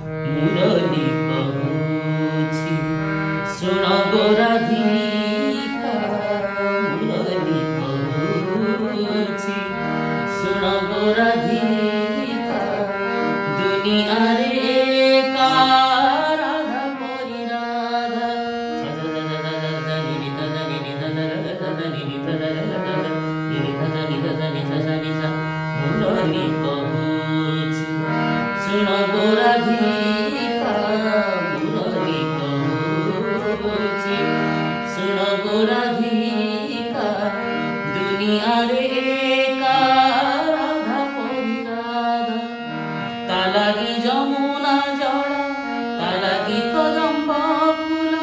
मुरली कहूछि सुन गो राधिका मुरली कहूछि सुन गो राधिका दुनिया रे का राधा परी राधा मुरली कहूछि सुन गो राधिका मुरली कहूछि सुन गो राधिका दुनिया रे का राधा परी राधा ता লাগি যমুনা জল তা লাগি কদম্ব ফুল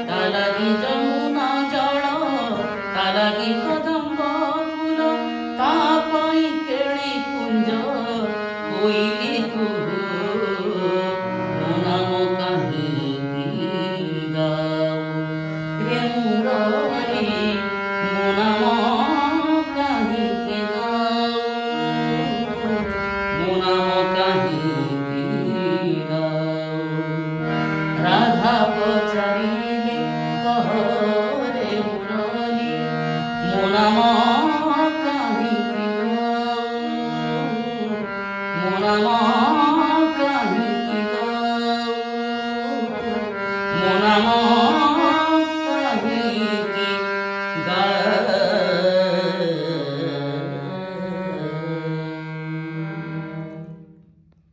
তা লাগি যমুনা জল তা লাগি কদম্ব ফুল তা পাই কেଳି কুঞ্জ কোইলি কুহু ମୋ ନାମ କାହିଁକି ଗାଉ ରେ ମୁରଲି ମୋ ନାମ କାହିଁକି ଗାଉ ମୋ ନାମ କାହିଁକି ଗାଉ ରାଧା ପଚାରିଲେ କହ ରେ ମୁରଲି ମୋ ନାମ କାହିଁକି ଗାଉ ମୋ ନାମ କାହିଁକି ଗାଉ ମୋ ନାମ